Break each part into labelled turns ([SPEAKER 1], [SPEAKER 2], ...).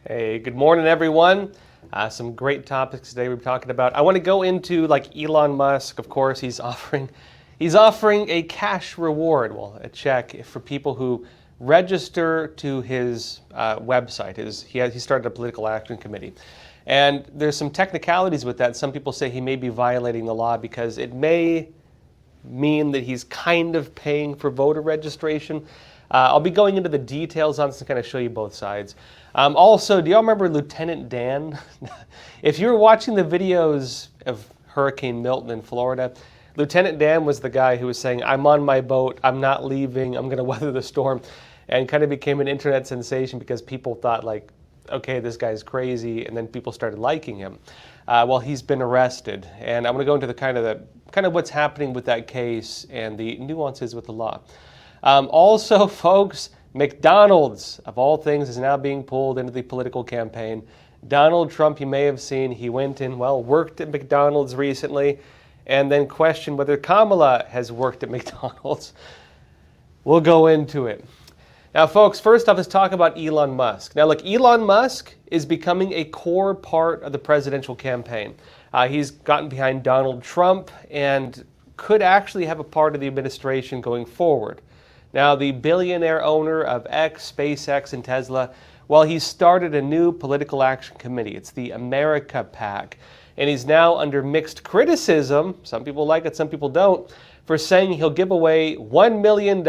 [SPEAKER 1] Hey, good morning, everyone. Some great topics today we're talking about. I want to go into like Elon Musk. Of course, he's offering a cash reward, well, a check for people who register to his website. He started a political action committee, and there's some technicalities with that. Some people say he may be violating the law because it may mean that he's kind of paying for voter registration. I'll be going into the details on this to kind of show you both sides. Also, do y'all remember Lieutenant Dan? If you were watching the videos of Hurricane Milton in Florida, Lieutenant Dan was the guy who was saying, "I'm on my boat, I'm not leaving, I'm going to weather the storm," and kind of became an internet sensation because people thought like, okay, this guy's crazy, and then people started liking him. Well, he's been arrested, and I'm going to go into the kind of what's happening with that case and the nuances with the law. Also, folks, McDonald's, of all things, is now being pulled into the political campaign. Donald Trump, you may have seen, he went and, worked at McDonald's recently and then questioned whether Kamala has worked at McDonald's. We'll go into it. Now, folks, first off, let's talk about Elon Musk. Now, look, Elon Musk is becoming a core part of the presidential campaign. He's gotten behind Donald Trump and could actually have a part of the administration going forward. Now, the billionaire owner of X, SpaceX, and Tesla, well, he started a new political action committee. It's the America PAC. And he's now under mixed criticism, some people like it, some people don't, for saying he'll give away $1 million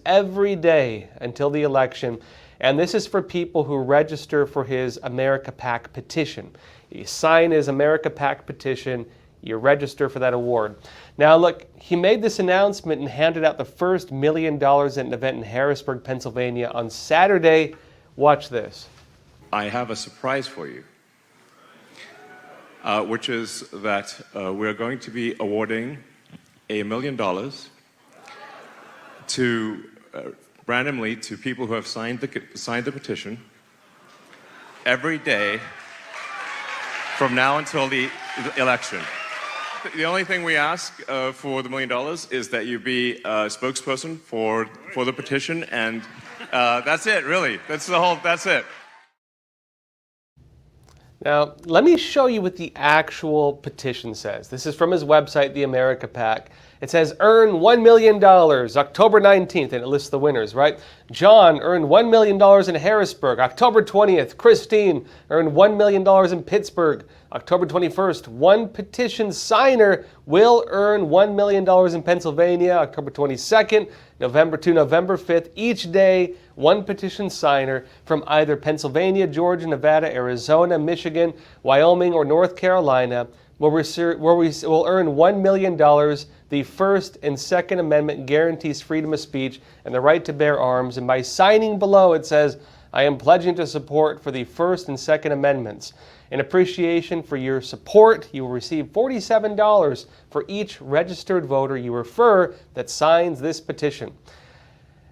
[SPEAKER 1] every day until the election. And this is for people who register for his America PAC petition. You sign his America PAC petition, you register for that award. Now look, he made this announcement and handed out the first $1 million at an event in Harrisburg, Pennsylvania on Saturday. Watch this.
[SPEAKER 2] I have a surprise for you, which is that we're going to be awarding $1 million to randomly to people who have signed the petition every day from now until the election. The only thing we ask for the $1 million is that you be a spokesperson for the petition, and that's it, really. That's it.
[SPEAKER 1] Now, let me show you what the actual petition says. This is from his website, the America PAC. It says, earn $1 million, October 19th, and it lists the winners, right? John earned $1 million in Harrisburg, October 20th. Christine earned $1 million in Pittsburgh, October 21st. One petition signer will earn $1 million in Pennsylvania, October 22nd, November 5th. Each day, one petition signer from either Pennsylvania, Georgia, Nevada, Arizona, Michigan, Wyoming, or North Carolina will earn $1 million. The First and Second Amendment guarantees freedom of speech and the right to bear arms. And by signing below, it says, I am pledging to support for the First and Second Amendments. In appreciation for your support, you will receive $47 for each registered voter you refer that signs this petition.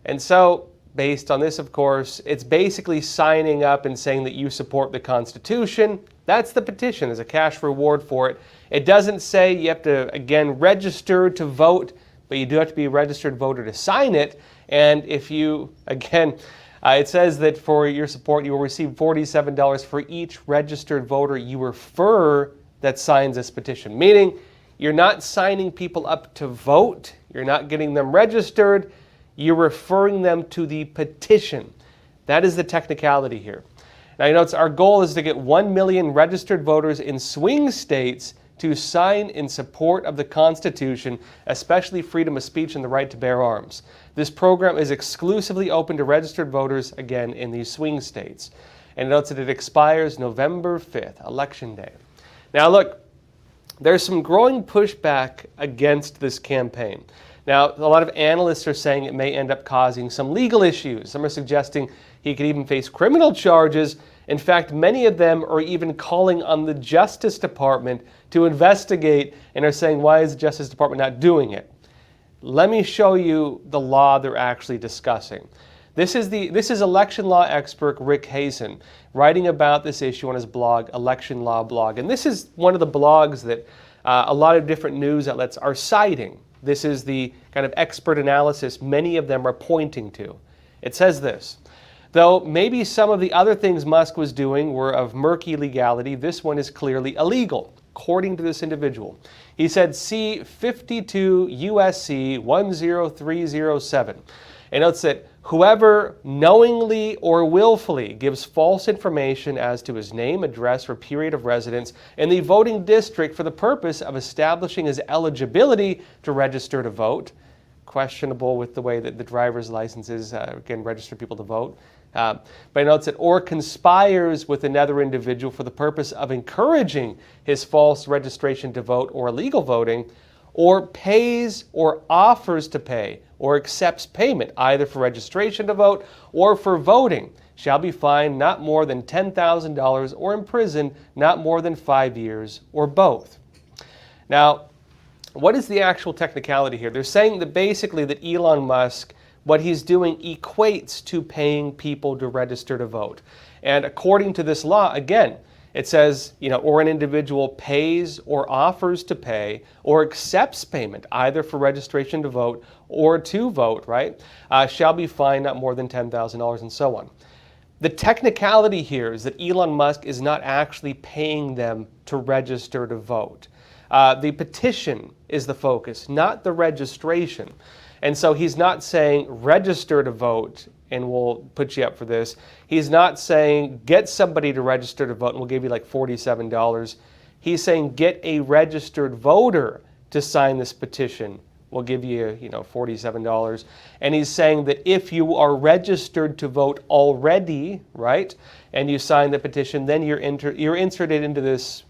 [SPEAKER 1] And so, based on this, of course, it's basically signing up and saying that you support the Constitution. That's the petition. There's a cash reward for it. It doesn't say you have to, again, register to vote, but you do have to be a registered voter to sign it. And if you, again, it says that for your support, you will receive $47 for each registered voter you refer that signs this petition. Meaning, you're not signing people up to vote. You're not getting them registered. You're referring them to the petition. That is the technicality here. Now, you know, our goal is to get 1 million registered voters in swing states to sign in support of the Constitution, especially freedom of speech and the right to bear arms. This program is exclusively open to registered voters, again, in these swing states. And notes that it expires November 5th, Election Day. Now, look, there's some growing pushback against this campaign. Now, a lot of analysts are saying it may end up causing some legal issues. Some are suggesting he could even face criminal charges. In fact, many of them are even calling on the Justice Department to investigate and are saying, why is the Justice Department not doing it? Let me show you the law they're actually discussing. This is election law expert Rick Hazen writing about this issue on his blog, Election Law Blog. And this is one of the blogs that a lot of different news outlets are citing. This is the kind of expert analysis many of them are pointing to. It says this: Though maybe some of the other things Musk was doing were of murky legality, this one is clearly illegal, according to this individual. He said, see 52 USC 10307. And notes that whoever knowingly or willfully gives false information as to his name, address, or period of residence in the voting district for the purpose of establishing his eligibility to register to vote, questionable with the way that the driver's licenses can register people to vote. But it notes that, or conspires with another individual for the purpose of encouraging his false registration to vote or illegal voting, or pays or offers to pay or accepts payment either for registration to vote or for voting, shall be fined not more than $10,000 or imprisoned not more than 5 years or both. Now, what is the actual technicality here? They're saying that basically that Elon Musk, what he's doing equates to paying people to register to vote. And according to this law, again, it says, or an individual pays or offers to pay or accepts payment either for registration to vote or to vote, right, shall be fined not more than $10,000 and so on. The technicality here is that Elon Musk is not actually paying them to register to vote. The petition is the focus, not the registration. And so he's not saying register to vote and we'll put you up for this. He's not saying get somebody to register to vote and we'll give you like $47. He's saying get a registered voter to sign this petition. We'll give you, $47. And he's saying that if you are registered to vote already, right, and you sign the petition, then you're inserted into this,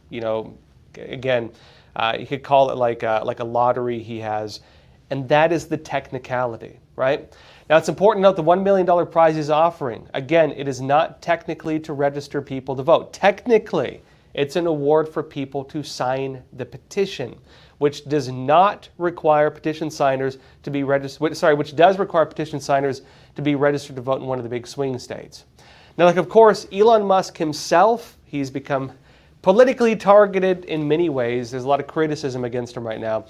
[SPEAKER 1] again, you could call it like a lottery he has. And that is the technicality, right? Now, it's important to note the $1 million prize he's offering. Again, it is not technically to register people to vote. Technically, it's an award for people to sign the petition, which does not require petition signers to be registered, which does require petition signers to be registered to vote in one of the big swing states. Now, of course, Elon Musk himself, he's become politically targeted in many ways. There's a lot of criticism against him right now.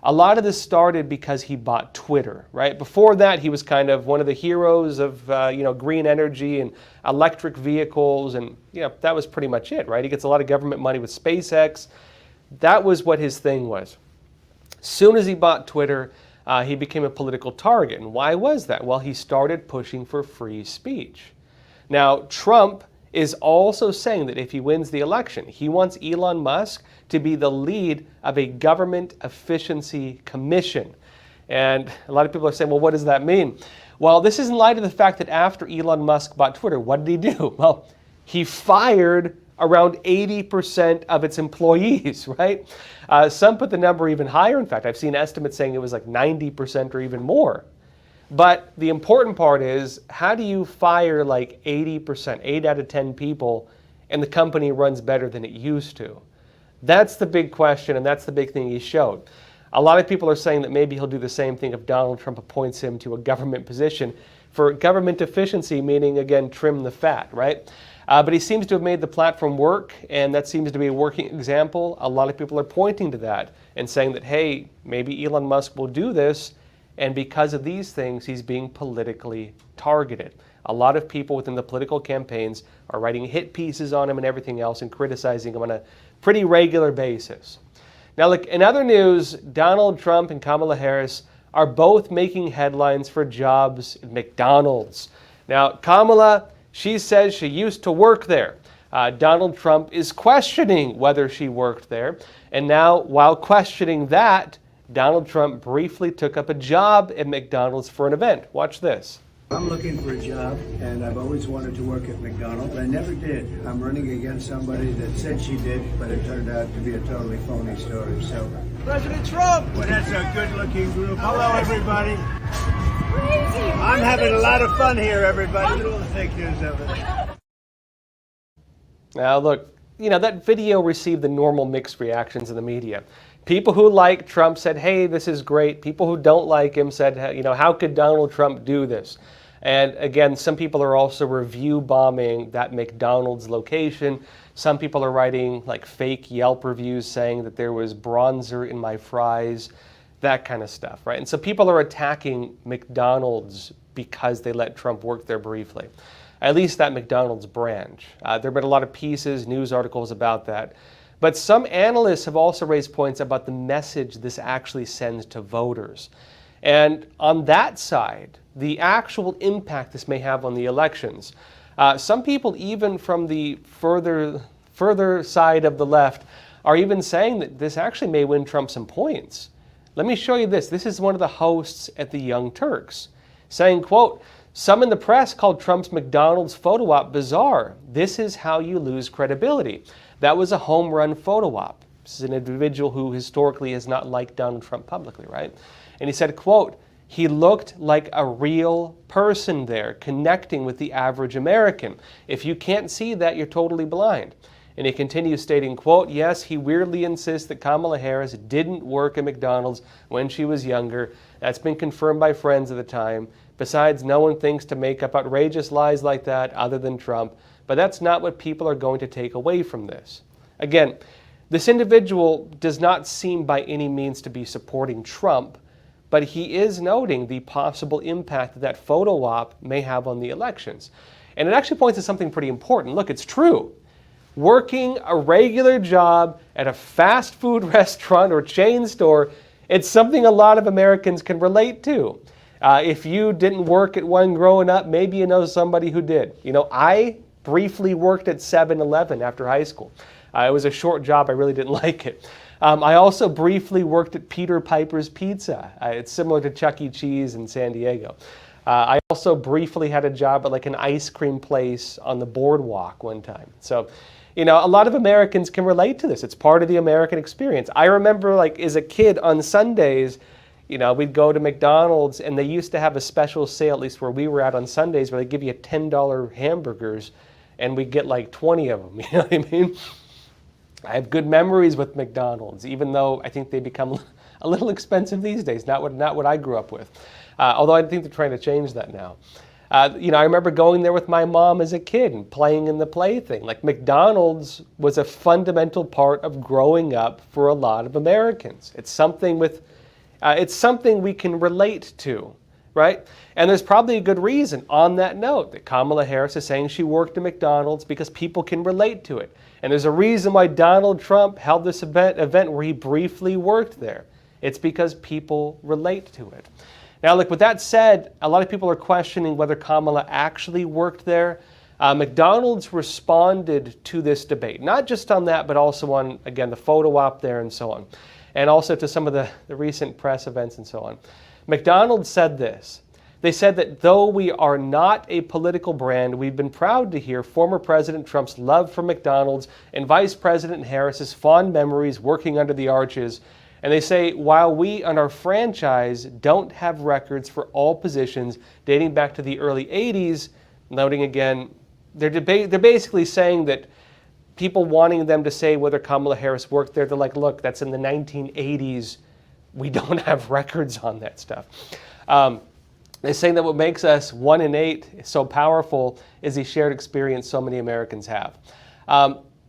[SPEAKER 1] A lot of this started because he bought Twitter, right? Before that, he was kind of one of the heroes of, green energy and electric vehicles, and that was pretty much it, right? He gets a lot of government money with SpaceX. That was what his thing was. As soon as he bought Twitter, he became a political target. And why was that? Well, he started pushing for free speech. Now, Trump is also saying that if he wins the election, he wants Elon Musk to be the lead of a government efficiency commission. And a lot of people are saying, well, what does that mean? Well, this is in light of the fact that after Elon Musk bought Twitter, what did he do? Well, he fired around 80% of its employees, right? Some put the number even higher. In fact, I've seen estimates saying it was like 90% or even more. But the important part is, how do you fire like 80%, 8 out of 10 people, and the company runs better than it used to? That's the big question, and that's the big thing he showed. A lot of people are saying that maybe he'll do the same thing if Donald Trump appoints him to a government position for government efficiency, meaning, again, trim the fat, right? But he seems to have made the platform work, and that seems to be a working example. A lot of people are pointing to that and saying that, hey, maybe Elon Musk will do this, and because of these things, he's being politically targeted. A lot of people within the political campaigns are writing hit pieces on him and everything else and criticizing him on a pretty regular basis. Now, look, in other news, Donald Trump and Kamala Harris are both making headlines for jobs at McDonald's. Now, Kamala, she says she used to work there. Donald Trump is questioning whether she worked there. And now, while questioning that, Donald Trump briefly took up a job at McDonald's for an event. Watch this.
[SPEAKER 3] I'm looking for a job, and I've always wanted to work at McDonald's. I never did. I'm running against somebody that said she did, but it turned out to be a totally phony story. So,
[SPEAKER 4] President Trump!
[SPEAKER 3] well, that's a good-looking group. Hello, everybody. I'm having a lot of fun here, everybody. Look at all the fake news of it.
[SPEAKER 1] Now, look, that video received the normal mixed reactions in the media. People who like Trump said, hey, this is great. People who don't like him said, how could Donald Trump do this? And again, some people are also review bombing that McDonald's location. Some people are writing like fake Yelp reviews saying that there was bronzer in my fries, that kind of stuff, right? And so people are attacking McDonald's because they let Trump work there briefly. at least that McDonald's branch. There have been a lot of pieces, news articles about that. But some analysts have also raised points about the message this actually sends to voters. And on that side, the actual impact this may have on the elections. Some people, even from the further side of the left, are even saying that this actually may win Trump some points. Let me show you this. This is one of the hosts at the Young Turks saying, quote, "Some in the press called Trump's McDonald's photo op bizarre. This is how you lose credibility. That was a home run photo op." This is an individual who historically has not liked Donald Trump publicly, right? And he said, quote, "He looked like a real person there, connecting with the average American. If you can't see that, you're totally blind." And he continues stating, quote, "Yes, he weirdly insists that Kamala Harris didn't work at McDonald's when she was younger. That's been confirmed by friends at the time. Besides, no one thinks to make up outrageous lies like that other than Trump. But that's not what people are going to take away from this." Again, this individual does not seem by any means to be supporting Trump, but he is noting the possible impact that that photo op may have on the elections. And it actually points to something pretty important. Look, it's true. Working a regular job at a fast food restaurant or chain store, it's something a lot of Americans can relate to. If you didn't work at one growing up, maybe you know somebody who did. You know, I briefly worked at 7-Eleven after high school. It was a short job. I really didn't like it. I also briefly worked at Peter Piper's Pizza. It's similar to Chuck E. Cheese in San Diego. I also briefly had a job at like an ice cream place on the boardwalk one time. So, you know, a lot of Americans can relate to this. It's part of the American experience. I remember, like, as a kid on Sundays, you know, we'd go to McDonald's and they used to have a special sale, at least where we were at on Sundays, where they give you $10 hamburgers and we'd get like 20 of them. You know what I mean? I have good memories with McDonald's, even though I think they become a little expensive these days, not what I grew up with. Although I think they're trying to change that now. You know, I remember going there with my mom as a kid and playing in the plaything. Like, McDonald's was a fundamental part of growing up for a lot of Americans. It's something we can relate to, right? And there's probably a good reason on that note that Kamala Harris is saying she worked at McDonald's, because people can relate to it. And there's a reason why Donald Trump held this event where he briefly worked there. It's because people relate to it. Now, look, with that said, a lot of people are questioning whether Kamala actually worked there. McDonald's responded to this debate, not just on that, but also on, again, the photo op there and so on, and also to some of the recent press events and so on. McDonald's said this. They said that though we are not a political brand, we've been proud to hear former President Trump's love for McDonald's and Vice President Harris's fond memories working under the arches. And they say, while we on our franchise don't have records for all positions dating back to the early 80s, noting again, they're basically saying that people wanting them to say whether Kamala Harris worked there, they're like, look, that's in the 1980s. We don't have records on that stuff. They're saying that what makes us 1 in 8 so powerful is the shared experience so many Americans have.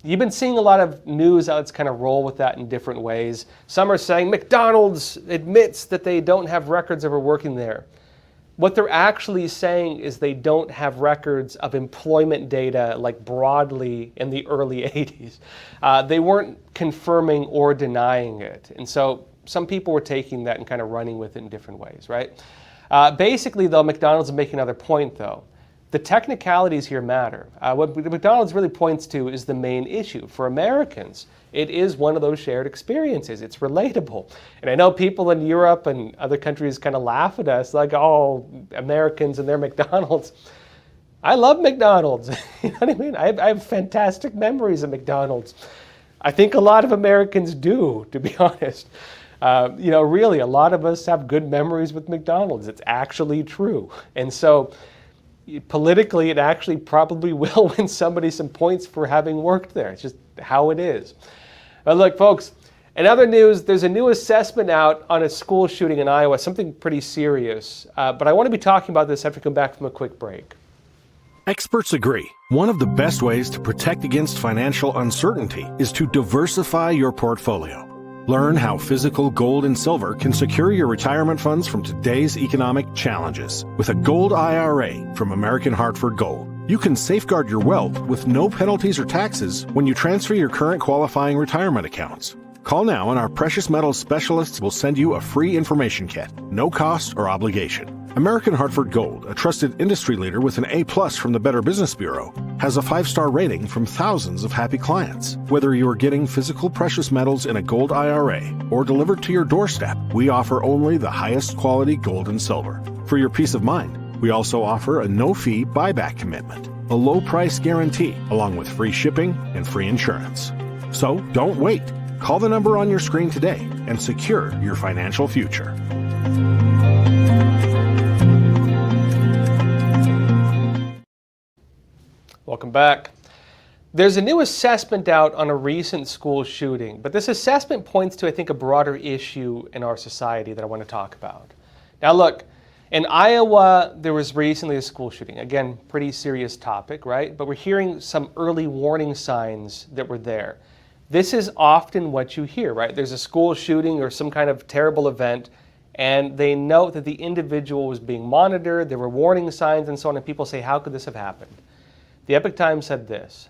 [SPEAKER 1] You've been seeing a lot of news outlets kind of roll with that in different ways. Some are saying McDonald's admits that they don't have records of her working there. What they're actually saying is they don't have records of employment data, like, broadly in the early 80s. They weren't confirming or denying it. And so some people were taking that and kind of running with it in different ways, right? Basically, though, McDonald's is making another point, though. The technicalities here matter. What McDonald's really points to is the main issue. For Americans, it is one of those shared experiences. It's relatable. And I know people in Europe and other countries kind of laugh at us, like, oh, Americans and their McDonald's. I love McDonald's. You know what I mean? I have fantastic memories of McDonald's. I think a lot of Americans do, to be honest. You know, really, a lot of us have good memories with McDonald's. It's actually true. And so, politically, it actually probably will win somebody some points for having worked there. It's just how it is. But look, folks, in other news, there's a new assessment out on a school shooting in Iowa, something pretty serious. But I want to be talking about this after we come back from a quick break.
[SPEAKER 4] Experts agree. One of the best ways to protect against financial uncertainty is to diversify your portfolio. Learn how physical gold and silver can secure your retirement funds from today's economic challenges with a gold IRA from American Hartford Gold. You can safeguard your wealth with no penalties or taxes when you transfer your current qualifying retirement accounts. Call now and our precious metals specialists will send you a free information kit, no cost or obligation. American Hartford Gold, a trusted industry leader with an A+ from the Better Business Bureau, has a 5-star rating from thousands of happy clients. Whether you are getting physical precious metals in a gold IRA or delivered to your doorstep, we offer only the highest quality gold and silver. For your peace of mind, we also offer a no-fee buyback commitment, a low price guarantee, along with free shipping and free insurance. So don't wait. Call the number on your screen today and secure your financial future.
[SPEAKER 1] Welcome back. There's a new assessment out on a recent school shooting, but this assessment points to, I think, a broader issue in our society that I want to talk about. Now look, in Iowa, there was recently a school shooting. Again, pretty serious topic, right? But we're hearing some early warning signs that were there. This is often what you hear, right? There's a school shooting or some kind of terrible event, and they note that the individual was being monitored, there were warning signs and so on, and people say, how could this have happened? The Epoch Times said this.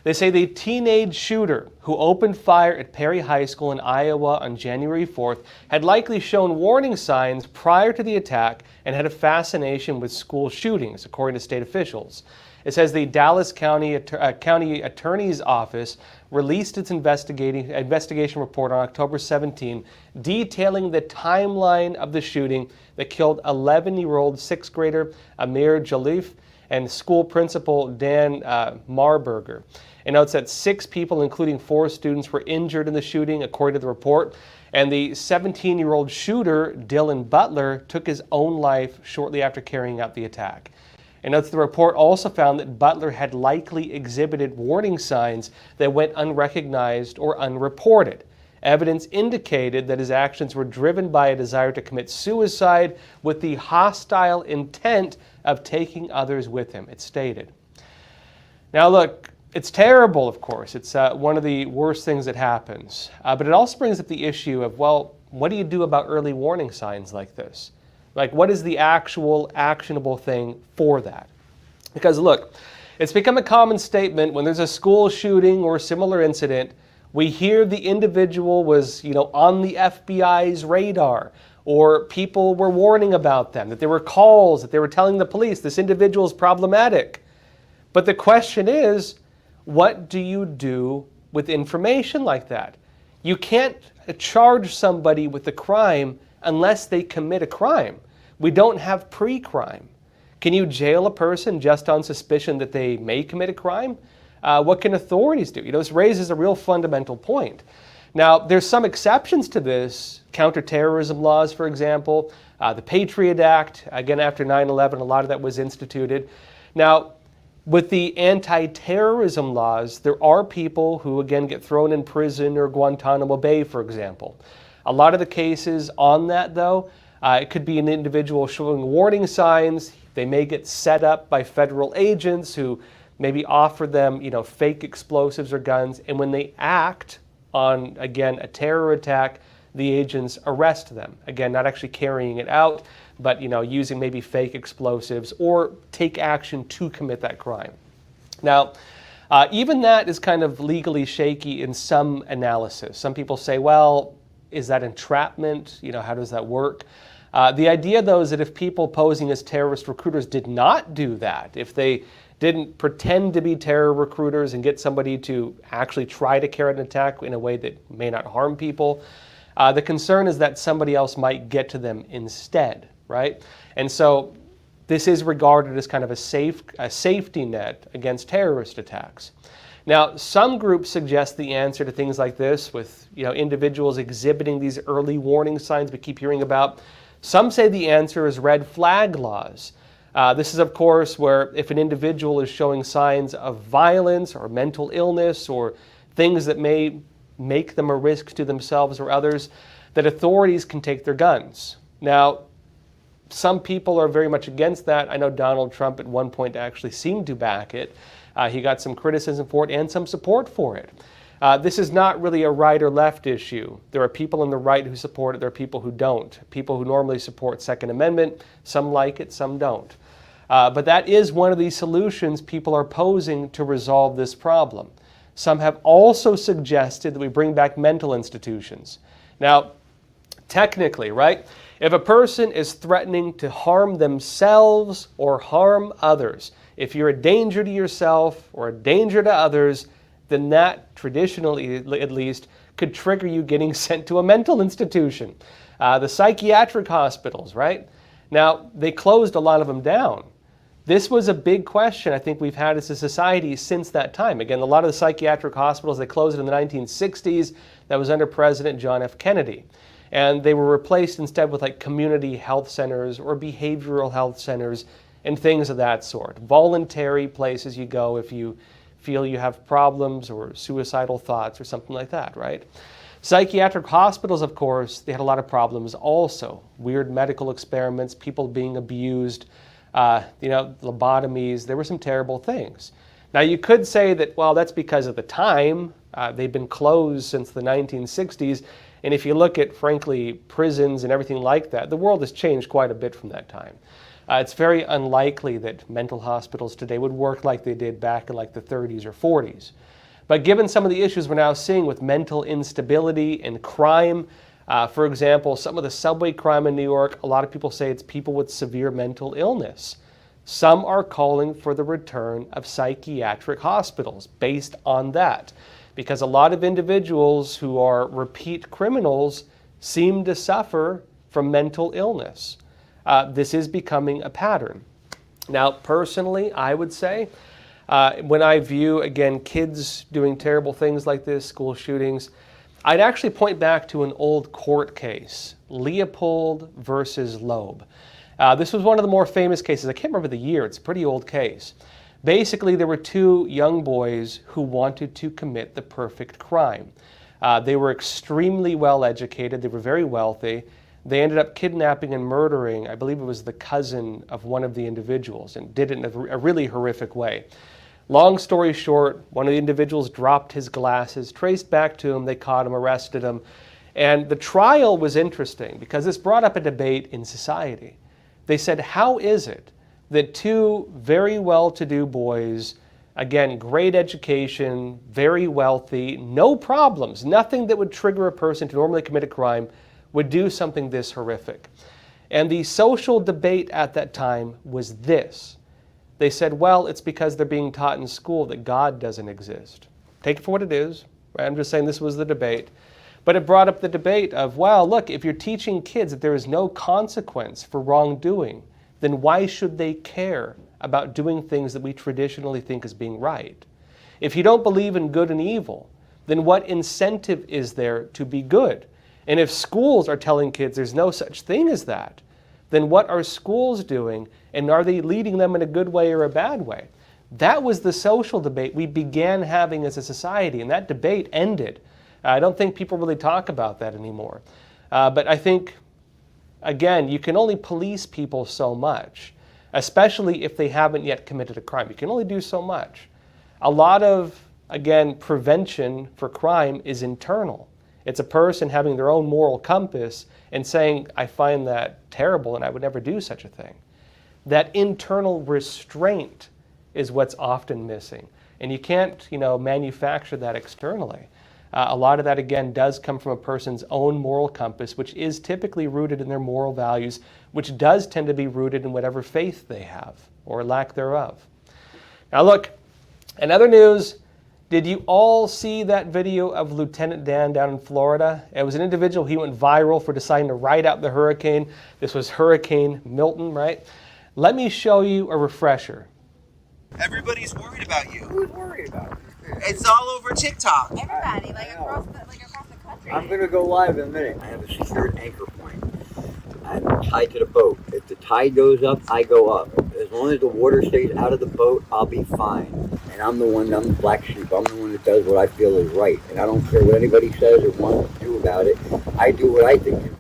[SPEAKER 1] They say the teenage shooter who opened fire at Perry High School in Iowa on January 4th had likely shown warning signs prior to the attack and had a fascination with school shootings, according to state officials. It says the Dallas County Attorney's Office released its investigation report on October 17, detailing the timeline of the shooting that killed 11-year-old 6th grader Amir Jalif and school principal Dan Marburger. It notes that 6 people, including 4 students, were injured in the shooting, according to the report. And the 17-year-old shooter, Dylan Butler, took his own life shortly after carrying out the attack. It notes the report also found that Butler had likely exhibited warning signs that went unrecognized or unreported. Evidence indicated that his actions were driven by a desire to commit suicide with the hostile intent of taking others with him, it stated. Now look, it's terrible, of course. It's one of the worst things that happens. But it also brings up the issue of, well, what do you do about early warning signs like this? Like, what is the actual actionable thing for that? Because look, it's become a common statement when there's a school shooting or a similar incident, we hear the individual was, on the FBI's radar, or people were warning about them, that there were calls, that they were telling the police this individual is problematic. But the question is, what do you do with information like that? You can't charge somebody with a crime unless they commit a crime. We don't have pre-crime. Can you jail a person just on suspicion that they may commit a crime? What can authorities do? This raises a real fundamental point. Now, there's some exceptions to this. Counterterrorism laws, for example, the Patriot Act, again after 9/11, a lot of that was instituted. Now, with the anti-terrorism laws, there are people who, again, get thrown in prison or Guantanamo Bay, for example. A lot of the cases on that, though, it could be an individual showing warning signs. They may get set up by federal agents who maybe offer them, fake explosives or guns. And when they act on, again, a terror attack, the agents arrest them. Again, not actually carrying it out, but, using maybe fake explosives or take action to commit that crime. Now, even that is kind of legally shaky in some analysis. Some people say, well, is that entrapment? How does that work? The idea, though, is that if people posing as terrorist recruiters did not do that, if they didn't pretend to be terror recruiters and get somebody to actually try to carry out an attack in a way that may not harm people, the concern is that somebody else might get to them instead, right? And so this is regarded as kind of a safety net against terrorist attacks. Now, some groups suggest the answer to things like this with individuals exhibiting these early warning signs we keep hearing about. Some say the answer is red flag laws. This is, of course, where if an individual is showing signs of violence or mental illness or things that may make them a risk to themselves or others, that authorities can take their guns. Now, some people are very much against that. I know Donald Trump at one point actually seemed to back it. He got some criticism for it and some support for it. This is not really a right or left issue. There are people on the right who support it. There are people who don't. People who normally support Second Amendment, some like it, some don't. But that is one of the solutions people are posing to resolve this problem. Some have also suggested that we bring back mental institutions. Now, technically, right, if a person is threatening to harm themselves or harm others, if you're a danger to yourself or a danger to others, then that, traditionally at least, could trigger you getting sent to a mental institution. The psychiatric hospitals, right? Now, they closed a lot of them down. This was a big question I think we've had as a society since that time. Again, a lot of the psychiatric hospitals, they closed in the 1960s. That was under President John F. Kennedy. And they were replaced instead with like community health centers or behavioral health centers and things of that sort. Voluntary places you go if you feel you have problems or suicidal thoughts or something like that, right? Psychiatric hospitals, of course, they had a lot of problems also. Weird medical experiments, people being abused, lobotomies. There were some terrible things. Now, you could say that, well, that's because of the time. They've been closed since the 1960s. And if you look at, frankly, prisons and everything like that, the world has changed quite a bit from that time. It's very unlikely that mental hospitals today would work like they did back in like the 30s or 40s. But given some of the issues we're now seeing with mental instability and crime, for example, some of the subway crime in New York, a lot of people say it's people with severe mental illness. Some are calling for the return of psychiatric hospitals based on that, because a lot of individuals who are repeat criminals seem to suffer from mental illness. This is becoming a pattern. Now, personally, I would say, when I view, again, kids doing terrible things like this, school shootings, I'd actually point back to an old court case, Leopold versus Loeb. This was one of the more famous cases. I can't remember the year. It's a pretty old case. Basically, there were two young boys who wanted to commit the perfect crime. They were extremely well educated. They were very wealthy. They ended up kidnapping and murdering, I believe it was the cousin of one of the individuals, and did it in a really horrific way. Long story short, one of the individuals dropped his glasses, traced back to him, they caught him, arrested him. And the trial was interesting because this brought up a debate in society. They said, how is it that two very well-to-do boys, again, great education, very wealthy, no problems, nothing that would trigger a person to normally commit a crime, would do something this horrific? And the social debate at that time was this. They said, well, it's because they're being taught in school that God doesn't exist. Take it for what it is. Right? I'm just saying this was the debate. But it brought up the debate of, well, look, if you're teaching kids that there is no consequence for wrongdoing, then why should they care about doing things that we traditionally think as being right? If you don't believe in good and evil, then what incentive is there to be good? And if schools are telling kids there's no such thing as that, then what are schools doing, and are they leading them in a good way or a bad way? That was the social debate we began having as a society, and that debate ended. I don't think people really talk about that anymore. But I think, again, you can only police people so much, especially if they haven't yet committed a crime. You can only do so much. A lot of, again, prevention for crime is internal. It's a person having their own moral compass and saying, I find that terrible and I would never do such a thing. That internal restraint is what's often missing. And you can't, manufacture that externally. A lot of that, again, does come from a person's own moral compass, which is typically rooted in their moral values, which does tend to be rooted in whatever faith they have or lack thereof. Now look, in other news, did you all see that video of Lieutenant Dan down in Florida? It was an individual, he went viral for deciding to ride out the hurricane. This was Hurricane Milton, right? Let me show you a refresher.
[SPEAKER 5] Everybody's worried about you.
[SPEAKER 6] Who's worried about it?
[SPEAKER 5] It's all over TikTok.
[SPEAKER 7] Everybody, across the country.
[SPEAKER 6] I'm going to go live in a minute. I have a secured anchor point. I'm tied to the boat. If the tide goes up, I go up. As long as the water stays out of the boat, I'll be fine. And I'm the black sheep. I'm the one that does what I feel is right. And I don't care what anybody says or wants to do about it. I do what I think is.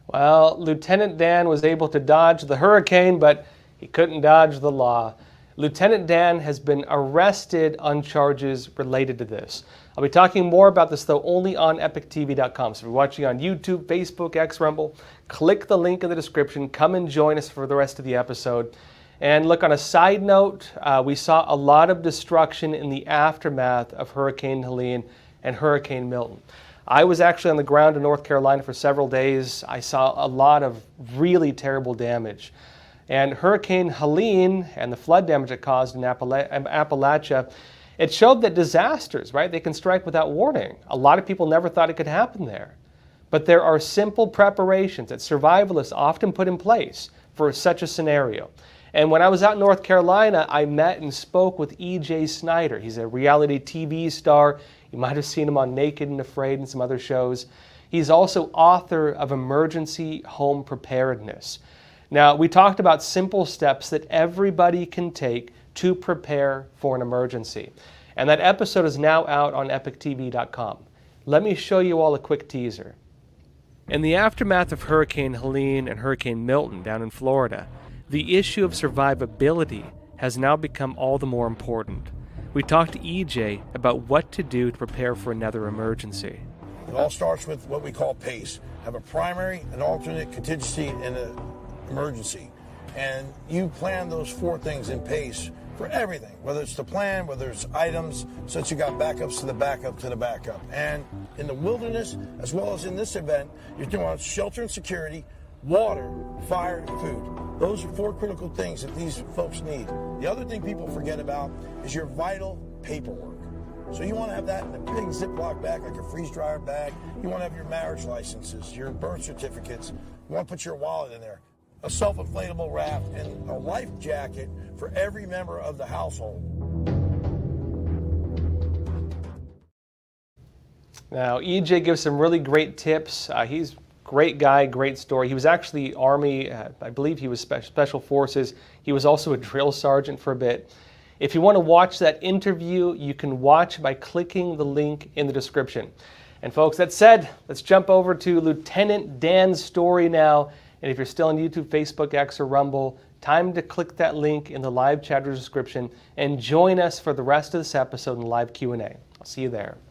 [SPEAKER 1] Well, Lieutenant Dan was able to dodge the hurricane, but he couldn't dodge the law. Lieutenant Dan has been arrested on charges related to this. I'll be talking more about this, though, only on EpochTV.com. So if you're watching on YouTube, Facebook, X, Rumble, click the link in the description. Come and join us for the rest of the episode. And look, on a side note, we saw a lot of destruction in the aftermath of Hurricane Helene and Hurricane Milton. I was actually on the ground in North Carolina for several days. I saw a lot of really terrible damage. And Hurricane Helene and the flood damage it caused in Appalachia, it showed that disasters, right, they can strike without warning. A lot of people never thought it could happen there. But there are simple preparations that survivalists often put in place for such a scenario. And when I was out in North Carolina, I met and spoke with E.J. Snyder. He's a reality TV star. You might have seen him on Naked and Afraid and some other shows. He's also author of Emergency Home Preparedness. Now, we talked about simple steps that everybody can take to prepare for an emergency. And that episode is now out on EpochTV.com. Let me show you all a quick teaser. In the aftermath of Hurricane Helene and Hurricane Milton down in Florida, the issue of survivability has now become all the more important. We talked to EJ about what to do to prepare for another emergency.
[SPEAKER 8] It all starts with what we call PACE. Have a primary, an alternate, contingency, and an emergency. And you plan those 4 things in PACE for everything, whether it's the plan, whether it's items, so that you got backups to the backup to the backup. And in the wilderness, as well as in this event, you're doing on shelter and security, water, fire, and food. Those are 4 critical things that these folks need. The other thing people forget about is your vital paperwork. So you want to have that in a big Ziploc bag, like a freeze-dryer bag. You want to have your marriage licenses, your birth certificates. You want to put your wallet in there, a self-inflatable raft, and a life jacket for every member of the household.
[SPEAKER 1] Now, EJ gives some really great tips. He's a great guy, great story. He was actually Army, I believe he was Special Forces. He was also a drill sergeant for a bit. If you want to watch that interview, you can watch by clicking the link in the description. And folks, that said, let's jump over to Lieutenant Dan's story now. And if you're still on YouTube, Facebook, X, or Rumble, time to click that link in the live chat description and join us for the rest of this episode in live Q&A. I'll see you there.